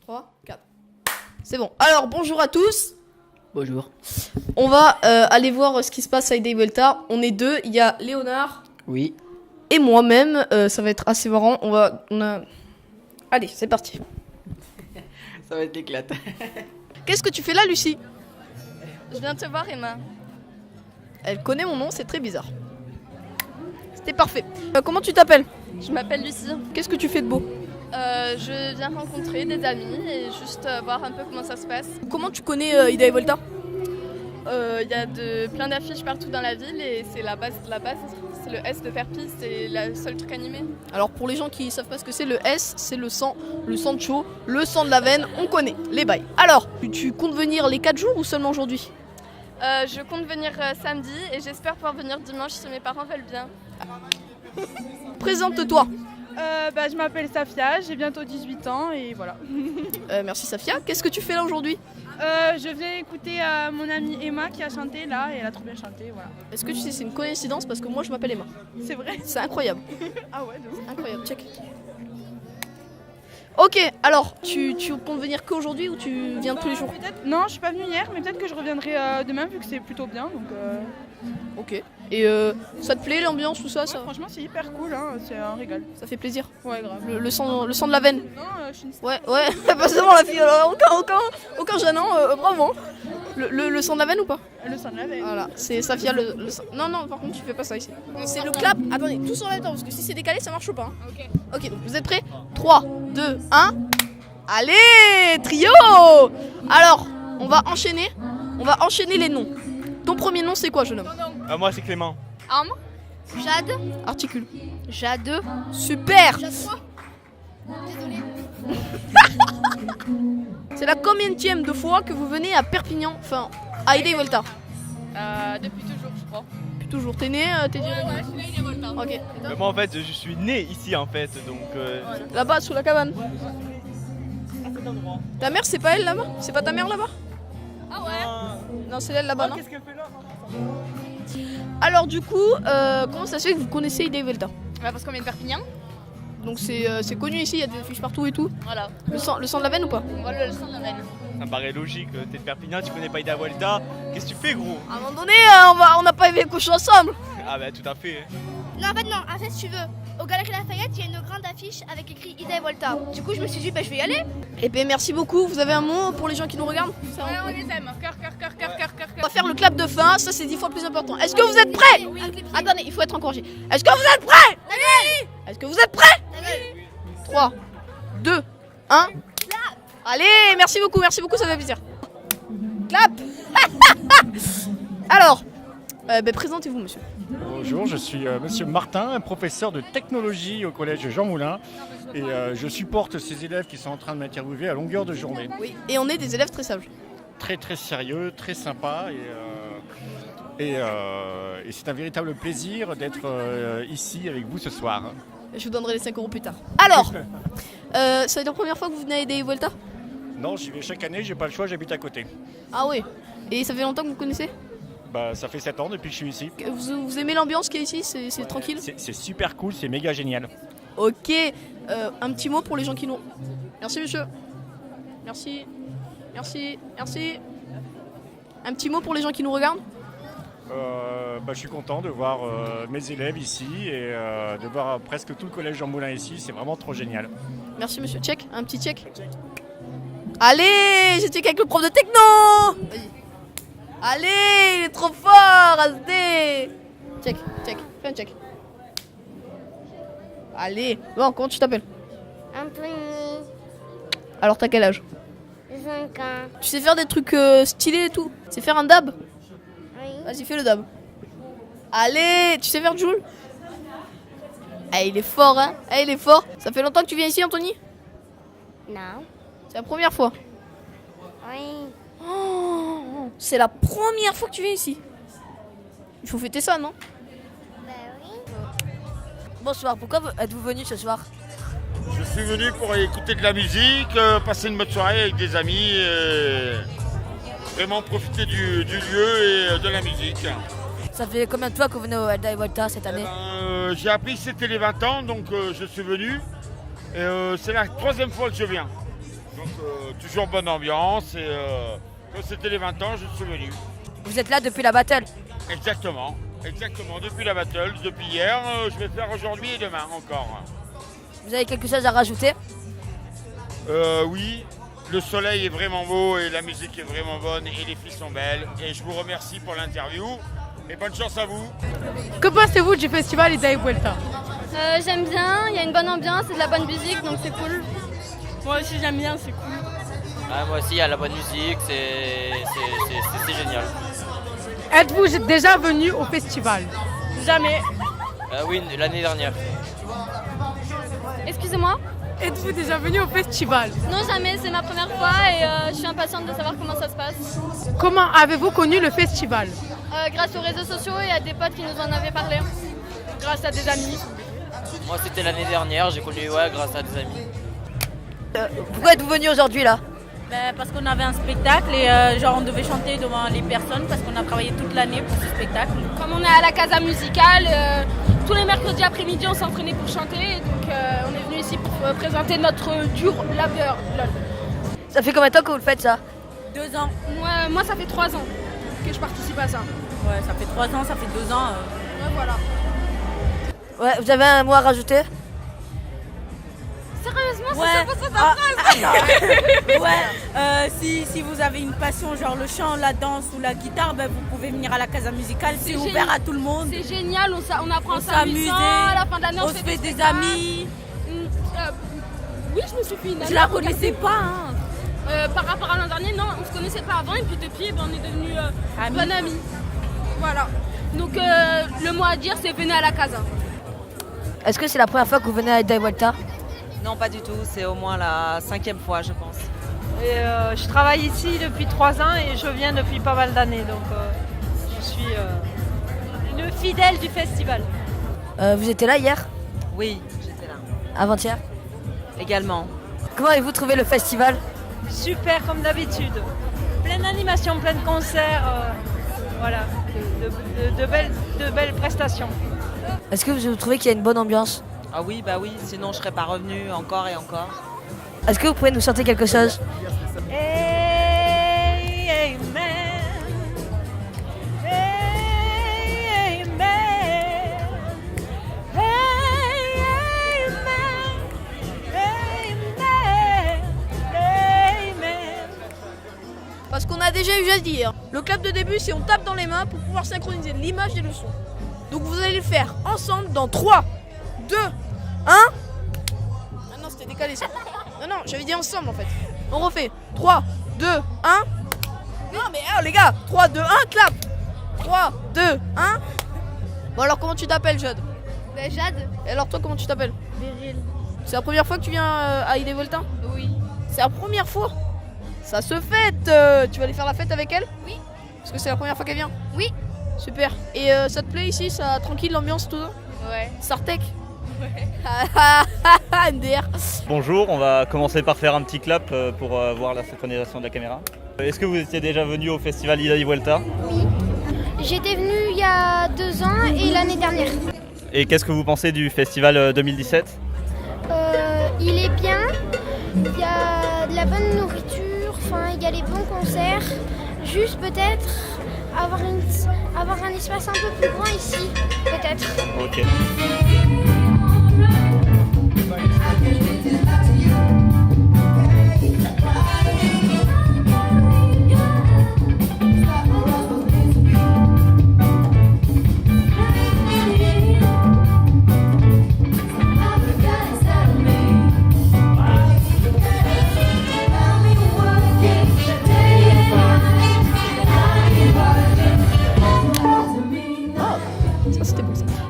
3, 4. C'est bon. Alors, bonjour à tous. Bonjour. On va aller voir ce qui se passe à Ida Vuelta. On est deux. Il y a Léonard. Oui. Et moi-même. Ça va être assez marrant. Allez, c'est parti. Ça va être l'éclate. Qu'est-ce que tu fais là, Lucie? Je viens te voir, Emma. Elle connaît mon nom, c'est très bizarre. C'était parfait. Comment tu t'appelles? Je m'appelle Lucie. Qu'est-ce que tu fais de beau? Je viens rencontrer des amis et juste voir un peu comment ça se passe. Comment tu connais Ida Vuelta? Il y a plein d'affiches partout dans la ville et c'est la base de la base. C'est le S de Perpy, c'est le seul truc animé. Alors pour les gens qui savent pas ce que c'est, le S, c'est le sang de chaud, le sang de la veine, on connaît, les bails. Alors, tu comptes venir les 4 jours ou seulement aujourd'hui? Je compte venir samedi et j'espère pouvoir venir dimanche si mes parents veulent bien. Présente-toi. Je m'appelle Safia, j'ai bientôt 18 ans et voilà. Merci Safia. Qu'est-ce que tu fais là aujourd'hui? Je viens écouter mon amie Emma qui a chanté là et elle a trop bien chanté, voilà. Est-ce que tu sais, c'est une coïncidence parce que moi je m'appelle Emma. C'est vrai? C'est incroyable. Ah ouais, de ouf. Incroyable, check. Ok, alors, tu comptes venir qu'aujourd'hui ou tu viens tous les jours? Non, je suis pas venue hier, mais peut-être que je reviendrai demain vu que c'est plutôt bien. Donc, Ok. Et ça te plaît l'ambiance, tout ça, ça? franchement, c'est hyper cool, hein, c'est un régal. Ça fait plaisir. Ouais, grave. Le sang de la veine. Non, je suis une... Ouais, pas seulement la fille, alors, aucun gênant, bravo. Le sang de la veine ou pas? Le sang de la veille. Voilà, c'est Safia le sang. Non, par contre, tu fais pas ça ici. C'est le clap. Attendez, tous en même temps, parce que si c'est décalé, ça marche pas. Hein. Ok, donc vous êtes prêts? 3, 2, 1. Allez, trio! Alors, on va enchaîner les noms. Ton premier nom, c'est quoi, jeune homme? Moi, c'est Clément. Arme? Jade. Articule. Jade. Super! C'est la combienième de fois que vous venez à Perpignan, enfin, à Ida Vuelta? Depuis toujours, je crois. Depuis toujours. T'es né, t'es direct? Ouais, je suis né Volta. Ok. Moi, en fait, je suis né ici, en fait, donc... Là-bas, sous la cabane. Ta mère, c'est pas elle là-bas? C'est pas ta mère là-bas? Ah ouais? Non, c'est elle là-bas, non? Qu'est-ce qu'elle fait là? Alors, du coup, comment ça se fait que vous connaissez Ida Vuelta? Parce qu'on vient de Perpignan. Donc, c'est connu ici, il y a des affiches partout et tout. Voilà. Le sang de la veine ou pas? On voit le sang de la veine. Ça me paraît logique, t'es de Perpignan, tu connais pas Ida Vuelta. Qu'est-ce que tu fais, gros? À un moment donné, on n'a pas élevé le cochon ensemble. Ah bah, tout à fait. Non, en fait, si tu veux, au Galeries Lafayette, il y a une grande affiche avec écrit Ida Vuelta. Du coup, je me suis dit, je vais y aller. Et bien, merci beaucoup. Vous avez un mot pour les gens qui nous regardent? Ouais, on les aime. Cœur. On va faire le clap de fin, ça c'est 10 fois plus important. Est-ce que vous êtes prêts? Attendez, il faut être encouragé. Est-ce que vous êtes prêts? Est-ce que vous êtes prêts? 3, 2, 1. Allez, merci beaucoup, ça fait plaisir. Clap. Alors, présentez-vous, monsieur. Bonjour, je suis monsieur Martin, professeur de technologie au collège Jean Moulin et je supporte ces élèves qui sont en train de m'interviewer à longueur de journée. Oui, et on est des élèves très sages. Très très sérieux, très sympa et c'est un véritable plaisir d'être ici avec vous ce soir. Je vous donnerai les 5 € plus tard. Alors, ça va être la première fois que vous venez à Ida Vuelta? Non, j'y vais chaque année, j'ai pas le choix, j'habite à côté. Ah oui. Et ça fait longtemps que vous connaissez? Bah, ça fait 7 ans depuis que je suis ici. Vous aimez l'ambiance qu'il y a ici? C'est tranquille? C'est super cool, c'est méga génial. Ok, un petit mot pour les gens qui nous... Merci monsieur. Merci. Un petit mot pour les gens qui nous regardent? Je suis content de voir mes élèves ici et de voir presque tout le collège Jean Moulin ici, c'est vraiment trop génial. Merci monsieur. Check, un petit check. Allez, j'ai check avec le prof de techno. Vas-y. Allez, il est trop fort, Asdé. Check, fais un check. Allez, bon, comment tu t'appelles? Anthony, Alors t'as quel âge? 5 ans. Tu sais faire des trucs stylés et tout? Tu sais faire un dab? Oui. Vas-y, fais le dab. Allez, tu sais faire Joule? Ah, il est fort, hein? Ah, il est fort. Ça fait longtemps que tu viens ici, Anthony? Non. C'est la première fois. Oui. Oh, c'est la première fois que tu viens ici. Il faut fêter ça, non? Bah oui. Bonsoir, pourquoi êtes-vous venu ce soir? Je suis venu pour écouter de la musique, passer une bonne soirée avec des amis et vraiment profiter du lieu et de la musique. Ça fait combien de fois que vous venez au Ida Vuelta cette année? J'ai appris que c'était les 20 ans, donc je suis venu. Et c'est la 3e fois que je viens. Donc toujours bonne ambiance et quand c'était les 20 ans, je suis venu. Vous êtes là depuis la battle. Exactement, depuis la battle, depuis hier, je vais faire aujourd'hui et demain encore. Vous avez quelque chose à rajouter? Oui, le soleil est vraiment beau et la musique est vraiment bonne et les filles sont belles. Et je vous remercie pour l'interview et bonne chance à vous. Que pensez-vous du festival Ida y Vuelta? J'aime bien, il y a une bonne ambiance et de la bonne musique, donc c'est cool. Moi aussi j'aime bien, c'est cool. Ah, moi aussi, il y a la bonne musique, c'est génial. Êtes-vous déjà venu au festival? Jamais. Oui, l'année dernière. Excusez-moi? Êtes-vous déjà venu au festival? Non, jamais, c'est ma première fois et je suis impatiente de savoir comment ça se passe. Comment avez-vous connu le festival? Grâce aux réseaux sociaux et à des potes qui nous en avaient parlé. Grâce à des amis. Moi, c'était l'année dernière, j'ai connu grâce à des amis. Pourquoi êtes-vous venu aujourd'hui là? Parce qu'on avait un spectacle et on devait chanter devant les personnes parce qu'on a travaillé toute l'année pour ce spectacle. Comme on est à la Casa Musicale, tous les mercredis après-midi on s'entraînait pour chanter, donc on est venu ici pour présenter notre dur labeur. Ça fait combien de temps que vous le faites ça? 2 ans. Moi ça fait 3 ans que je participe à ça. Ouais, ça fait 3 ans, ça fait 2 ans. Ouais, voilà. Ouais, vous avez un mot à rajouter? Sérieusement, Ouais. c'est ça ta phrase? Ouais, si vous avez une passion, genre le chant, la danse ou la guitare, vous pouvez venir à la Casa Musicale, c'est ouvert à tout le monde. C'est génial, on apprend à s'amuser, à la fin de l'année on se fait des amis. Oui, je me suis fait une amie. Je la connaissais pas. Par rapport à l'an dernier, non, on se connaissait pas avant et puis depuis, on est devenus bonnes amies. Voilà. Donc le mot à dire, c'est venez à la Casa. Est-ce que c'est la première fois que vous venez à Ida y Vuelta? Non, pas du tout. C'est au moins la 5e fois, je pense. Et, je travaille ici depuis 3 ans et je viens depuis pas mal d'années. Donc je suis une fidèle du festival. Vous étiez là hier? Oui, j'étais là. Avant-hier? Également. Comment avez-vous trouvé le festival? Super comme d'habitude. Plein d'animations, plein de concerts. Voilà, de belles prestations. Est-ce que vous trouvez qu'il y a une bonne ambiance? Ah oui, bah oui, sinon je serais pas revenue encore et encore. Est-ce que vous pouvez nous chanter quelque chose? Amen. Amen. Parce qu'on a déjà eu à dire. Le clap de début, c'est on tape dans les mains pour pouvoir synchroniser l'image et le son. Donc vous allez le faire ensemble dans 3, 2, 1. Ah non, c'était décalé ça. Non, j'avais dit ensemble en fait. On refait. 3, 2, 1. Non mais les gars, 3, 2, 1, clap. 3, 2, 1. Bon alors comment tu t'appelles, Jade? Jade. Et alors toi comment tu t'appelles? Beryl. C'est la première fois que tu viens à Ida y Vuelta? Oui. C'est la première fois? Ça se fête. Tu vas aller faire la fête avec elle? Oui. Parce que c'est la première fois qu'elle vient? Oui. Super. Et ça te plaît ici? Ça tranquille l'ambiance tout ça? Ouais. Sartec? Ouais. MDR. Bonjour, on va commencer par faire un petit clap pour voir la synchronisation de la caméra. Est-ce que vous étiez déjà venu au festival Ida y Vuelta? Oui. J'étais venue il y a 2 ans et l'année dernière. Et qu'est-ce que vous pensez du festival 2017? Il est bien, il y a de la bonne nourriture, il y a les bons concerts. Juste peut-être avoir un espace un peu plus grand ici, peut-être. Ok.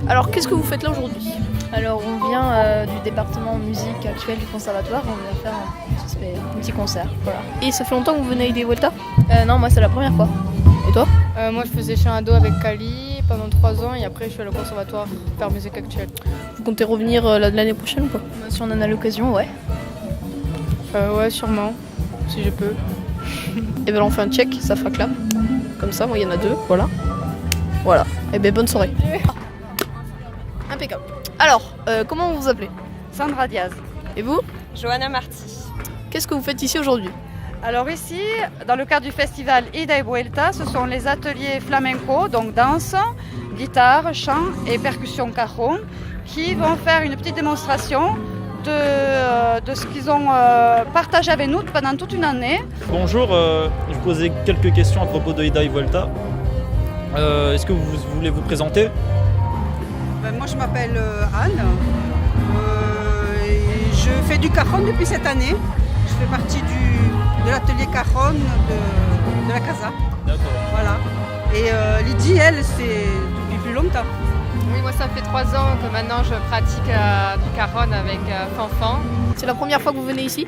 Alors qu'est-ce que vous faites là aujourd'hui? Alors on vient du département musique actuel du conservatoire, on vient faire un petit concert. Voilà. Et ça fait longtemps que vous venez à Ida y Vuelta? Non, moi c'est la première fois. Et toi? Moi je faisais chant ado avec Kali pendant 3 ans et après je suis allée au conservatoire faire musique actuelle. Vous comptez revenir l'année prochaine ou pas? Si on en a l'occasion, ouais. Ouais, sûrement, si je peux. Et bien on fait un check, ça fera clap. Comme ça, moi il y en a 2, voilà. Voilà. Et bien bonne soirée. Impeccable. Alors, comment vous vous appelez? Sandra Diaz. Et vous? Johanna Marty. qu'est-ce que vous faites ici aujourd'hui? Alors ici, dans le cadre du festival Ida y Vuelta, ce sont les ateliers flamenco, donc danse, guitare, chant et percussion cajon, qui vont faire une petite démonstration de ce qu'ils ont partagé avec nous pendant toute une année. Bonjour, je vous posais quelques questions à propos de Ida y Vuelta. Est-ce que vous voulez vous présenter? Moi je m'appelle Anne, et je fais du cajon depuis cette année. Je fais partie de l'atelier cajon de la Casa. D'accord. Voilà. Et Lydie, elle, c'est depuis plus longtemps. Oui, moi ça fait 3 ans que maintenant je pratique du cajon avec Fanfan. C'est la première fois que vous venez ici?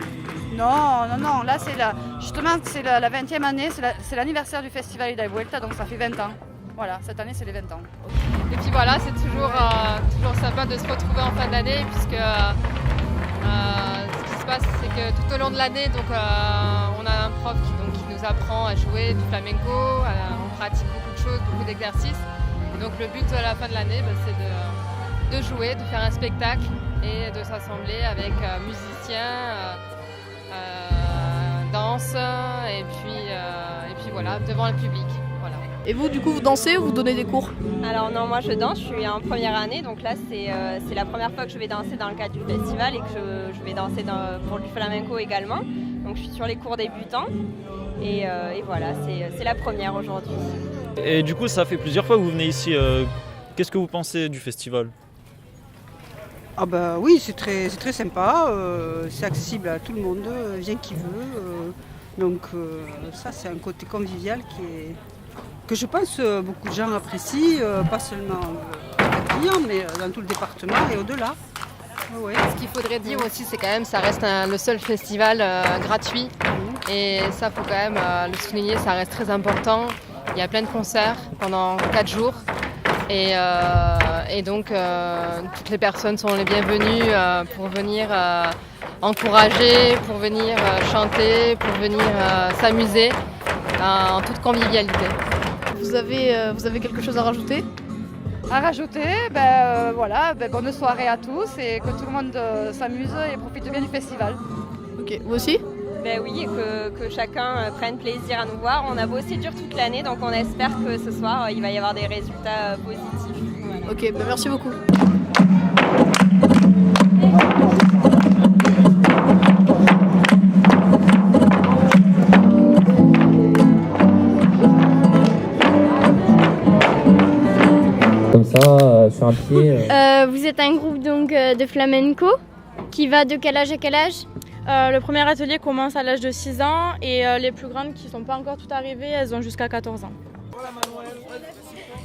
Non, là c'est justement c'est la 20e année, c'est l'anniversaire du festival Ida y Vuelta, donc ça fait 20 ans. Voilà, cette année c'est les 20 ans. Et puis voilà, c'est toujours sympa de se retrouver en fin d'année puisque ce qui se passe c'est que tout au long de l'année, donc on a un prof qui nous apprend à jouer du flamenco, on pratique beaucoup de choses, beaucoup d'exercices. Et donc le but à la fin de l'année, c'est de jouer, de faire un spectacle et de s'assembler avec musiciens, danse et puis voilà, devant le public. Voilà. Et vous, du coup, vous dansez ou vous donnez des cours? Alors non, moi je danse, je suis en première année, donc là c'est la première fois que je vais danser dans le cadre du festival et que je vais danser pour du flamenco également. Donc je suis sur les cours débutants et voilà, c'est la première aujourd'hui. Et du coup, ça fait plusieurs fois que vous venez ici. Qu'est-ce que vous pensez du festival? Ah bah oui, c'est très sympa, c'est accessible à tout le monde, vient qui veut. Donc ça c'est un côté convivial que je pense beaucoup de gens apprécient, pas seulement les clients, mais dans tout le département et au-delà. Ouais. Ce qu'il faudrait dire aussi, c'est quand même ça reste le seul festival gratuit. Et ça, faut quand même le souligner, ça reste très important. Il y a plein de concerts pendant 4 jours. Et donc, toutes les personnes sont les bienvenues pour venir encourager, pour venir chanter, pour venir s'amuser en toute convivialité. Vous avez quelque chose à rajouter? Bonne soirée à tous et que tout le monde s'amuse et profite bien du festival. Ok, vous aussi? Oui, et que chacun prenne plaisir à nous voir. On a bossé dur toute l'année, donc on espère que ce soir il va y avoir des résultats positifs. Voilà. Ok, merci beaucoup. Comme ça, sur un pied. Vous êtes un groupe donc de flamenco qui va de quel âge à quel âge? Le premier atelier commence à l'âge de 6 ans et les plus grandes qui ne sont pas encore toutes arrivées, elles ont jusqu'à 14 ans.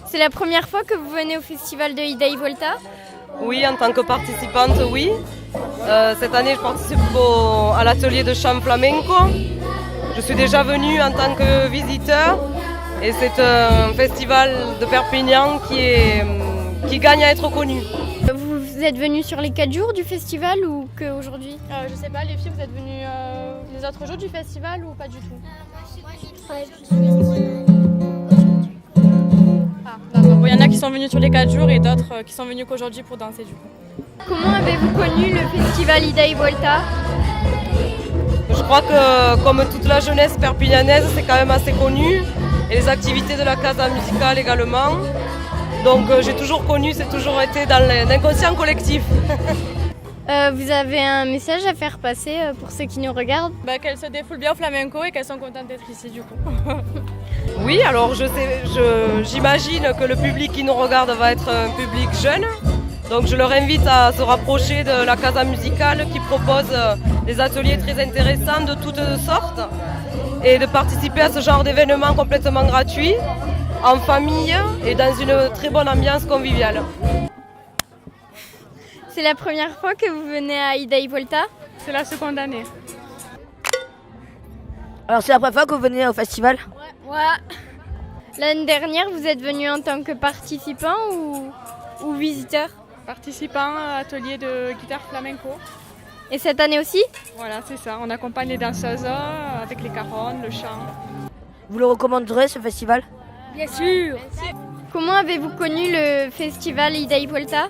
C'est la première fois que vous venez au festival de Ida y Vuelta? Oui, en tant que participante, oui. Cette année, je participe à l'atelier de chant flamenco. Je suis déjà venue en tant que visiteur et c'est un festival de Perpignan qui gagne à être connu. Vous êtes venus sur les 4 jours du festival ou qu'aujourd'hui? Je sais pas, les filles, vous êtes venues les autres jours du festival ou pas du tout? Il y en a qui sont venus sur les 4 jours et d'autres qui sont venus qu'aujourd'hui pour danser du coup. Comment avez-vous connu le festival Ida y Vuelta? Je crois que comme toute la jeunesse perpignanaise, c'est quand même assez connu. Et les activités de la Casa musicale également. Donc j'ai toujours connu, c'est toujours été dans l'inconscient collectif. Vous avez un message à faire passer pour ceux qui nous regardent? Qu'elles se défoulent bien au flamenco et qu'elles sont contentes d'être ici du coup. Oui, alors j'imagine que le public qui nous regarde va être un public jeune. Donc je leur invite à se rapprocher de la Casa musicale qui propose des ateliers très intéressants de toutes sortes et de participer à ce genre d'événements complètement gratuits, en famille et dans une très bonne ambiance conviviale. C'est la première fois que vous venez à Ida y Vuelta? C'est la seconde année. Alors c'est la première fois que vous venez au festival? Ouais. L'année dernière, vous êtes venu en tant que participant ou visiteur? Participant à atelier de guitare flamenco. Et cette année aussi? Voilà, c'est ça. On accompagne les danseuses avec les caronnes, le chant. Vous le recommanderez ce festival? Bien sûr. Comment avez-vous connu le festival Ida y Vuelta?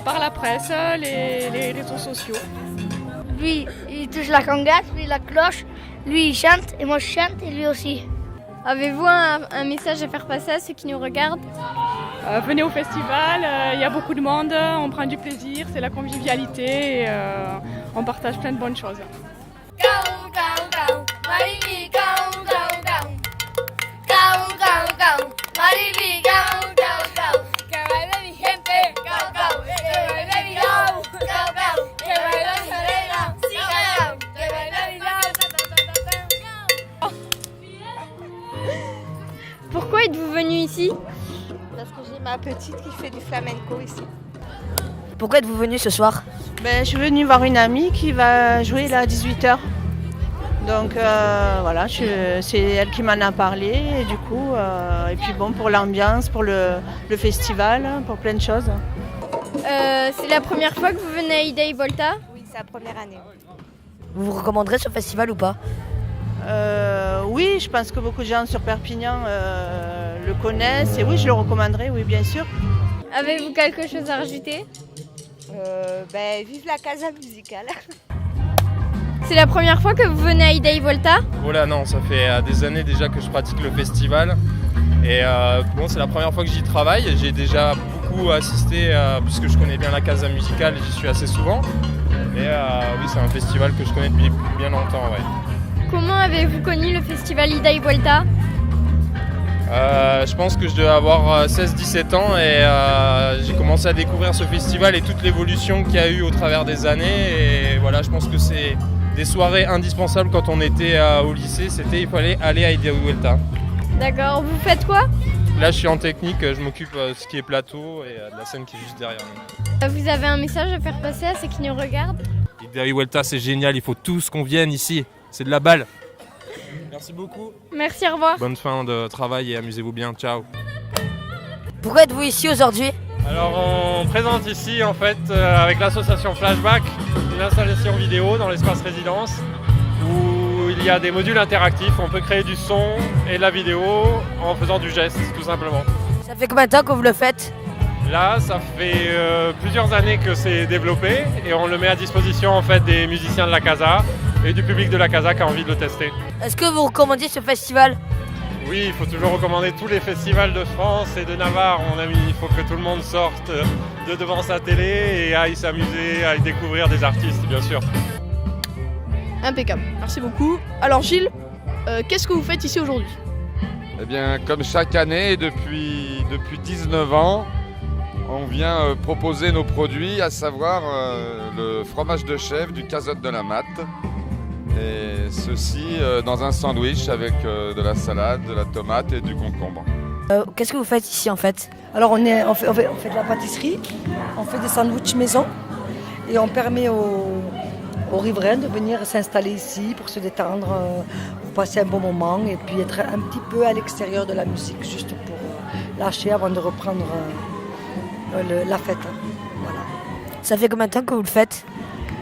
Par la presse, les réseaux sociaux. Oui, il touche la congasse, lui la cloche, lui il chante et moi je chante et lui aussi. Avez-vous un message à faire passer à ceux qui nous regardent? Venez au festival, il y a beaucoup de monde, on prend du plaisir, c'est la convivialité et on partage plein de bonnes choses. Pourquoi êtes-vous venu ici? Parce que j'ai ma petite qui fait du flamenco ici. Pourquoi êtes-vous venu ce soir? Je suis venue voir une amie qui va jouer là à 18h. Donc voilà, c'est elle qui m'en a parlé et du coup, et puis bon, pour l'ambiance, pour le festival, pour plein de choses. C'est la première fois que vous venez à Ida y Volta? Oui, c'est la première année. Vous recommanderez ce festival ou pas? Oui, je pense que beaucoup de gens sur Perpignan le connaissent et oui, je le recommanderais, oui, bien sûr. Avez-vous quelque chose à rajouter? Vive la Casa Musicale. C'est la première fois que vous venez à Ida y Volta? Oh là non, ça fait des années déjà que je pratique le festival. Et bon, c'est la première fois que j'y travaille. J'ai déjà beaucoup assisté puisque je connais bien la Casa Musicale et j'y suis assez souvent. Mais oui, c'est un festival que je connais depuis bien longtemps. Ouais. Comment avez-vous connu le festival Ida y Volta? Je pense que je devais avoir 16-17 ans et j'ai commencé à découvrir ce festival et toute l'évolution qu'il y a eu au travers des années. Et voilà, je pense que c'est des soirées indispensables quand on était au lycée. Il fallait aller à Ida y Volta. D'accord, vous faites quoi? Là, je suis en technique, je m'occupe de ce qui est plateau et de la scène qui est juste derrière nous. Vous avez un message à faire passer à ceux qui nous regardent? Ida y Volta, c'est génial, il faut tous qu'on vienne ici. C'est de la balle. Merci beaucoup. Merci, au revoir. Bonne fin de travail et amusez-vous bien. Ciao. Pourquoi êtes-vous ici aujourd'hui? Alors on présente ici en fait avec l'association Flashback une installation vidéo dans l'espace résidence où il y a des modules interactifs, on peut créer du son et de la vidéo en faisant du geste tout simplement. Ça fait combien de temps que vous le faites? Là ça fait plusieurs années que c'est développé et on le met à disposition en fait des musiciens de la Casa et du public de la Casa qui a envie de le tester. Est-ce que vous recommandez ce festival? Oui, il faut toujours recommander tous les festivals de France et de Navarre, mon ami. Il faut que tout le monde sorte de devant sa télé et aille s'amuser, aille découvrir des artistes, bien sûr. Impeccable, merci beaucoup. Alors Gilles, qu'est-ce que vous faites ici aujourd'hui? Eh bien, comme chaque année, depuis 19 ans, on vient proposer nos produits, à savoir le fromage de chèvre du Cazotte de la Matte. Et ceci dans un sandwich avec de la salade, de la tomate et du concombre. Qu'est-ce que vous faites ici en fait? Alors on fait de la pâtisserie, on fait des sandwichs maison et on permet aux riverains de venir s'installer ici pour se détendre, pour passer un bon moment et puis être un petit peu à l'extérieur de la musique, juste pour lâcher avant de reprendre la fête. Voilà. Ça fait combien de temps que vous le faites?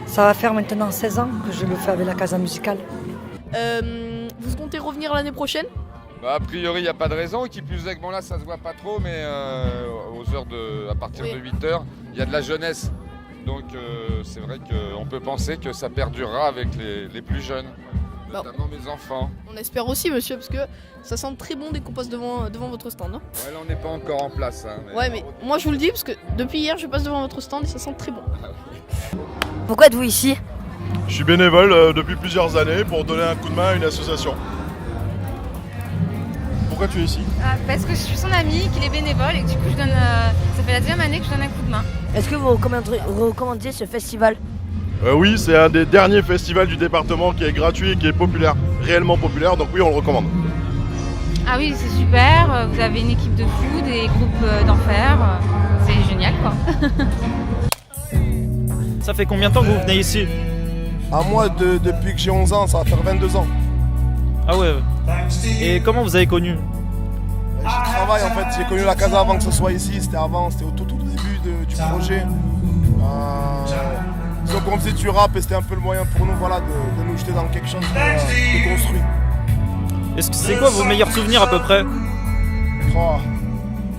Ça va faire maintenant 16 ans que je le fais avec la Casa Musicale. Vous comptez revenir l'année prochaine? A priori, il n'y a pas de raison. Qui plus est que bon là, ça se voit pas trop, mais à partir de 8h, il y a de la jeunesse. Donc c'est vrai qu'on peut penser que ça perdurera avec les plus jeunes, notamment mes enfants. On espère aussi, monsieur, parce que ça sent très bon dès qu'on passe devant votre stand. Hein. Ouais, là, on n'est pas encore en place. Hein, mais... Ouais, mais moi je vous le dis, parce que depuis hier, je passe devant votre stand et ça sent très bon. Pourquoi êtes-vous ici? Je suis bénévole depuis plusieurs années pour donner un coup de main à une association. Pourquoi tu es ici? Parce que je suis son amie, qu'il est bénévole et que du coup ça fait la deuxième année que je donne un coup de main. Est-ce que vous recommandez ce festival? Oui, c'est un des derniers festivals du département qui est gratuit et qui est populaire, réellement populaire, donc oui, on le recommande. Ah oui, c'est super, vous avez une équipe de fou, des groupes d'enfer, c'est génial quoi. Ça fait combien de temps que vous venez ici? Moi, depuis que j'ai 11 ans, ça va faire 22 ans. Ah ouais. Et comment vous avez connu? J'y travaille en fait, j'ai connu la Casa avant que ce soit ici, c'était au tout début du projet. Disons qu'on faisait du rap et c'était un peu le moyen pour nous de nous jeter dans quelque chose de construit. C'est quoi vos meilleurs souvenirs à peu près?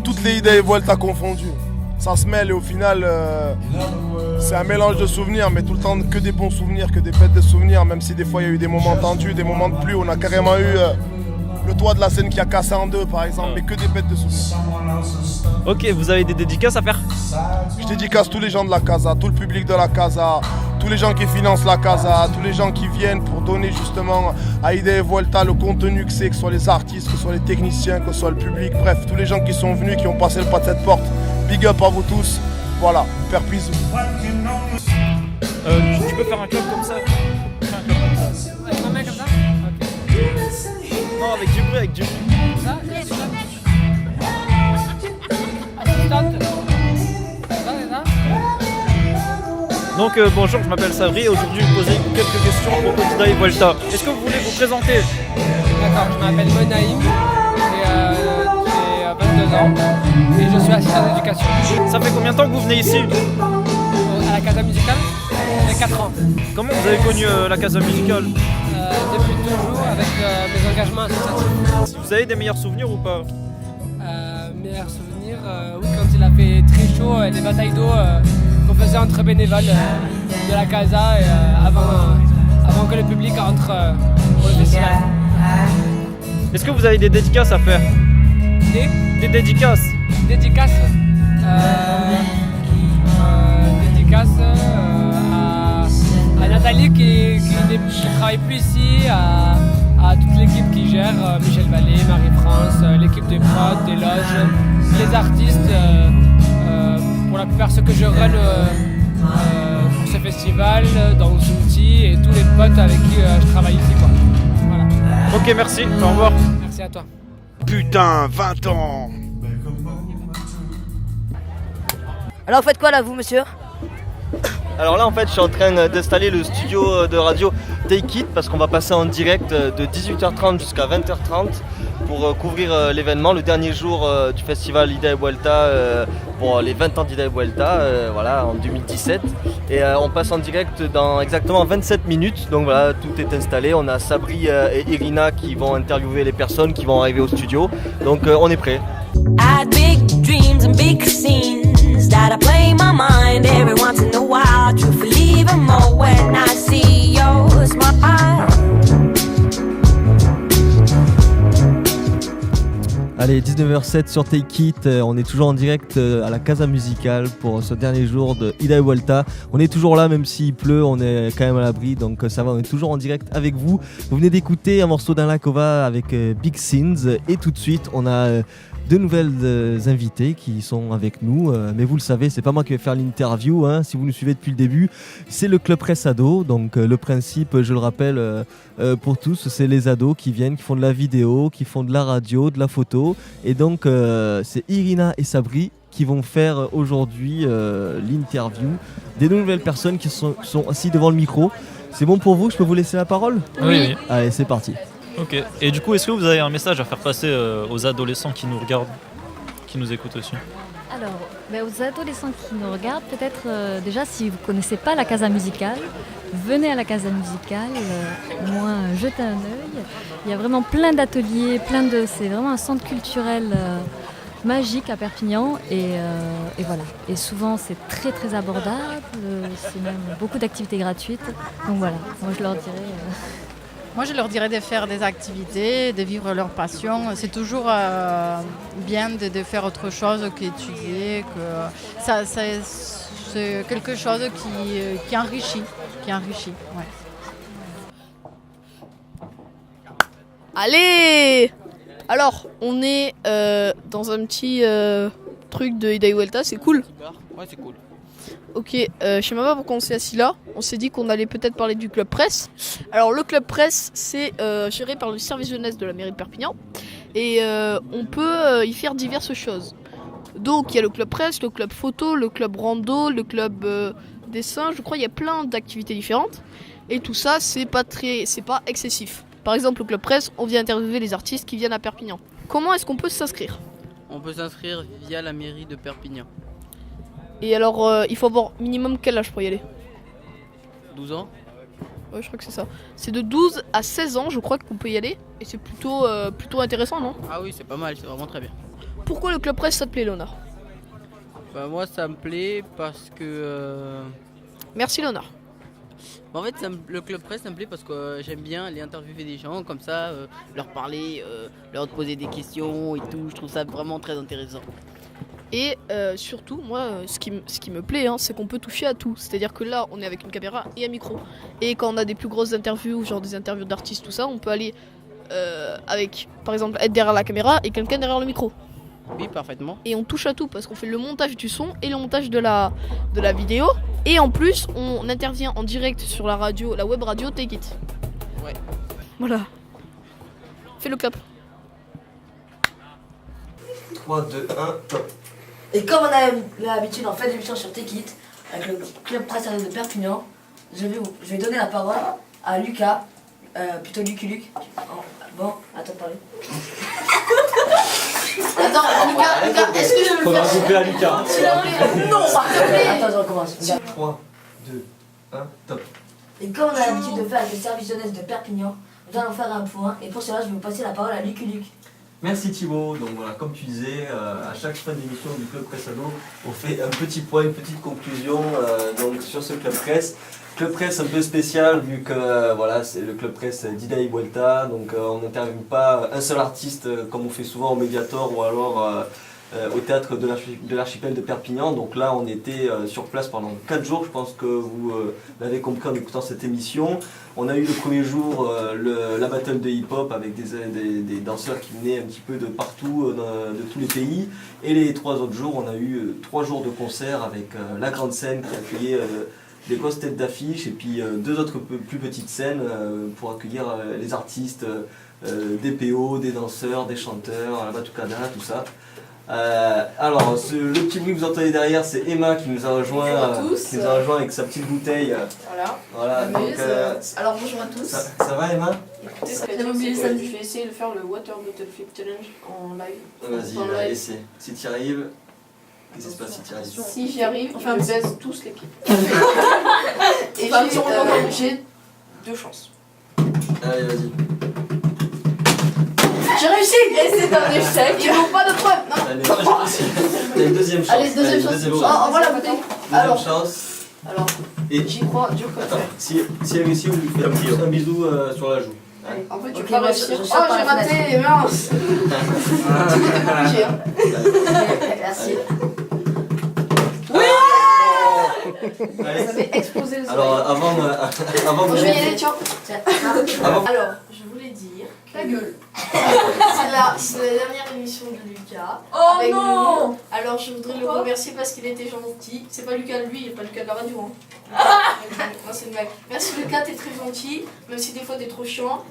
Toutes les idées et Volta confondues. ça se mêle et au final c'est un mélange de souvenirs, mais tout le temps que des bons souvenirs, que des bêtes de souvenirs, même si des fois il y a eu des moments tendus, des moments de pluie, on a carrément eu le toit de la scène qui a cassé en deux par exemple, mais que des bêtes de souvenirs. Ok, vous avez des dédicaces à faire? Je dédicace tous les gens de la Casa, tout le public de la Casa, tous les gens qui financent la Casa, tous les gens qui viennent pour donner justement à Ida et Vuelta le contenu que c'est, que ce soit les artistes, que ce soit les techniciens, que ce soit le public, bref, tous les gens qui sont venus, qui ont passé le pas de cette porte. Big up à vous tous, voilà, faire bisous. Tu peux faire un club comme ça? Avec ma main comme ça? Non, avec du bruit, avec du bruit. Ça? Donc bonjour, je m'appelle Sabri et aujourd'hui je vais vous poser quelques questions à propos d'Ida et Vuelta. Est-ce que vous voulez vous présenter? D'accord, je m'appelle Monaïm, j'ai 22 ans et je suis assistant d'éducation. Ça fait combien de temps que vous venez ici? À la Casa Musicale? J'ai 4 ans. Comment vous avez connu la Casa Musicale? Depuis toujours avec mes engagements associatifs. Vous avez des meilleurs souvenirs ou pas? Meilleurs souvenirs, oui, quand il a fait très chaud, les batailles d'eau qu'on faisait entre bénévoles de la Casa et, avant que le public entre pour le festival. Est-ce que vous avez des dédicaces à faire? Des dédicaces? Dédicaces Dédicaces à Nathalie qui ne travaille plus ici, à toute l'équipe qui gère, Michel Vallée, Marie-France, l'équipe des prods, des loges, les artistes, pour la plupart ceux que je run pour ce festival, dans Zouti et tous les potes avec qui je travaille ici. Quoi. Voilà. Ok, merci, au revoir. Merci à toi. Putain, 20 ans. Alors vous faites quoi là vous monsieur? Alors là en fait je suis en train d'installer le studio de radio Take It parce qu'on va passer en direct de 18h30 jusqu'à 20h30 pour couvrir l'événement, le dernier jour du festival Ida et Vuelta pour les 20 ans d'Ida et Vuelta, voilà, en 2017. Et on passe en direct dans exactement 27 minutes, donc voilà, tout est installé. On a Sabri et Irina qui vont interviewer les personnes qui vont arriver au studio, donc on est prêt. That I play my mind every once in a while. Truthfully, even more when I see your smile. Allez, 19h07 sur Take It, on est toujours en direct à la Casa Musicale pour ce dernier jour de Ida et Vuelta. On est toujours là, même s'il pleut, on est quand même à l'abri, donc ça va, on est toujours en direct avec vous. Vous venez d'écouter un morceau d'Alain Kova avec Big Sins, et tout de suite, on a deux nouvelles invités qui sont avec nous, mais vous le savez, c'est pas moi qui vais faire l'interview, hein, si vous nous suivez depuis le début, c'est le Club Presse Ado, donc le principe, je le rappelle pour tous, c'est les ados qui viennent, qui font de la vidéo, qui font de la radio, de la photo, et donc c'est Irina et Sabri qui vont faire aujourd'hui l'interview des deux nouvelles personnes qui sont assis devant le micro. C'est bon pour vous, je peux vous laisser la parole? Oui. Allez, c'est parti. Ok, et du coup, est-ce que vous avez un message à faire passer aux adolescents qui nous regardent, qui nous écoutent aussi? Alors, aux adolescents qui nous regardent, peut-être déjà si vous ne connaissez pas la Casa Musicale, venez à la Casa Musicale, au moins jetez un œil. Il y a vraiment plein d'ateliers, c'est vraiment un centre culturel magique à Perpignan et voilà. Et souvent c'est très très abordable, c'est même beaucoup d'activités gratuites. Donc voilà, moi je leur dirais... Moi, je leur dirais de faire des activités, de vivre leur passion. C'est toujours bien de faire autre chose qu'étudier. C'est quelque chose qui enrichit. Ouais. Allez! Alors, on est dans un petit truc de Ida et Vuelta, c'est cool? Ouais, c'est cool. Ok, je sais même pas pourquoi on s'est assis là. On s'est dit qu'on allait peut-être parler du Club Presse. Alors le Club Presse, c'est géré par le service jeunesse de la mairie de Perpignan. Et on peut y faire diverses choses. Donc il y a le Club Presse, le Club Photo, le Club Rando, le Club Dessin. Je crois qu'il y a plein d'activités différentes. Et tout ça, c'est pas excessif. Par exemple, le Club Presse, on vient interviewer les artistes qui viennent à Perpignan. Comment est-ce qu'on peut s'inscrire? On peut s'inscrire via la mairie de Perpignan. Et alors, il faut avoir minimum quel âge pour y aller? 12 ans. Ouais, je crois que c'est ça. C'est de 12 à 16 ans, je crois qu'on peut y aller. Et c'est plutôt intéressant, non? Ah oui, c'est pas mal, c'est vraiment très bien. Pourquoi le Club Presse, ça te plaît, Léonard? Moi ça me plaît parce que... Merci Léonard. En fait le club presse ça me plaît parce que j'aime bien aller interviewer des gens comme ça, leur parler, leur poser des questions et tout. Je trouve ça vraiment très intéressant. Et surtout, moi, ce qui me plaît, c'est qu'on peut toucher à tout. C'est-à-dire que là, on est avec une caméra et un micro. Et quand on a des plus grosses interviews, genre des interviews d'artistes, tout ça, on peut aller avec, par exemple, être derrière la caméra et quelqu'un derrière le micro. Oui, parfaitement. Et on touche à tout parce qu'on fait le montage du son et le montage de la vidéo. Et en plus, on intervient en direct sur la radio, la web radio Take It. Ouais. Voilà. Fais le clap. 3, 2, 1, top. Et comme on a l'habitude en fait d'émission sur Take It, avec le club presse de Perpignan, je vais donner la parole à Lucas, plutôt Lucky Luke. Bon, à toi de parler. Attends, Lucas, est-ce que je peux le faire? Faudra couper à Lucas. Non, attends, je recommence. 3, 2, 1, top. Et comme on a l'habitude de faire avec le service jeunesse de Perpignan, nous allons faire un point. Et pour cela, je vais vous passer la parole à Lucky Luke. Merci Thibaut. Donc voilà, comme tu disais, à chaque fin d'émission du Club Presse Ado, on fait un petit point, une petite conclusion donc sur ce Club Presse. Club Presse un peu spécial vu que voilà, c'est le Club Presse d'Ida Vuelta, donc on n'interviewe pas un seul artiste comme on fait souvent au Mediator ou alors au théâtre de l'archipel de Perpignan. Donc là on était sur place pendant 4 jours, je pense que vous l'avez compris en écoutant cette émission. On a eu le premier jour la battle de hip-hop avec des danseurs qui venaient un petit peu de partout, de tous les pays. Et les 3 autres jours, on a eu 3 jours de concert avec la grande scène qui accueillait des grosses têtes d'affiche et puis 2 autres plus petites scènes pour accueillir les artistes, des PO, des danseurs, des chanteurs, la batucada, tout ça. Alors, le petit bruit que vous entendez derrière, c'est Emma qui nous a rejoint, avec sa petite bouteille. Voilà. Donc, alors bonjour à tous. Ça va Emma? Écoutez, ça va bien, je vais essayer de faire le Water Bottle Flip Challenge en live. Vas-y, essaie. Si tu y arrives, qu'est-ce qui se passe si tu y arrives? Si j'y arrive, je baise tous les pieds. Et j'ai 2 chances. Allez, vas-y. J'ai réussi! Et c'est un échec! Ils n'ont pas de preuve! Non! Allez, j'ai réussi. Allez, deuxième chance. Allez, deuxième chance. On voit la bouteille. Deuxième chance. Alors, et j'y crois, dur comme ça. Si elle réussit, vous lui faites un bisou sur la joue. Allez. En fait, tu peux pas réussir. Oh, j'ai raté! Mince! C'était compliqué, hein. Merci. Ça fait exploser les oreilles. Alors, avant je vais y aller, tiens. Alors, je voulais dire. Ta gueule. C'est la dernière émission de Lucas. Oh avec non nous. Alors, je voudrais le remercier parce qu'il était gentil. C'est pas Lucas, lui, il n'est pas Lucas de la radio. Non, c'est une blague. Merci Lucas, t'es très gentil. Même si des fois t'es trop chiant.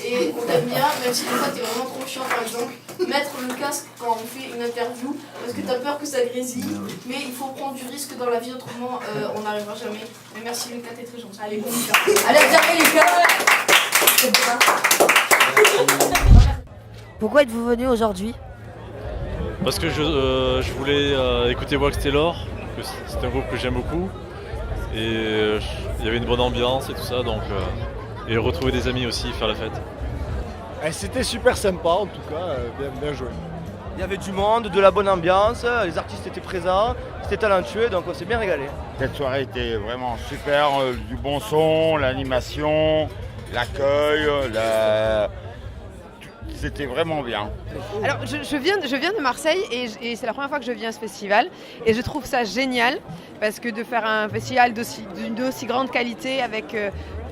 Et on t'aime bien, même si des fois t'es vraiment trop chiant, par exemple. Mettre le casque quand on fait une interview parce que t'as peur que ça grésille. Mais il faut prendre du risque dans la vie, autrement on n'arrivera jamais. Mais merci Lucas, t'es très gentil. Allez, bon Lucas. Allez, viens Lucas. Pourquoi êtes-vous venu aujourd'hui? Parce que je voulais écouter Wax Taylor, c'est un groupe que j'aime beaucoup. Et il y avait une bonne ambiance et tout ça, donc et retrouver des amis aussi, faire la fête. C'était super sympa en tout cas, bien joué. Il y avait du monde, de la bonne ambiance, les artistes étaient présents, c'était talentueux, donc on s'est bien régalé. Cette soirée était vraiment super, du bon son, l'animation, l'accueil, c'était vraiment bien. Alors je viens de Marseille et c'est la première fois que je viens à ce festival et je trouve ça génial parce que de faire un festival d'une aussi grande qualité avec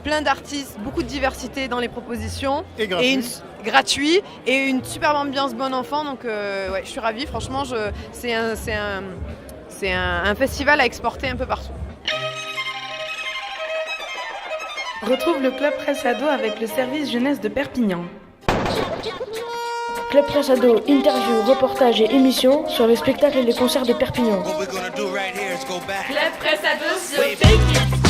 plein d'artistes, beaucoup de diversité dans les propositions et gratuit et une superbe ambiance bon enfant, donc ouais, je suis ravie, franchement c'est un festival à exporter un peu partout. Retrouve le Club Presse Ado avec le service jeunesse de Perpignan. Club Presse Ado, interview, reportage et émissions sur les spectacles et les concerts de Perpignan. Club Presse Ado sur Take It.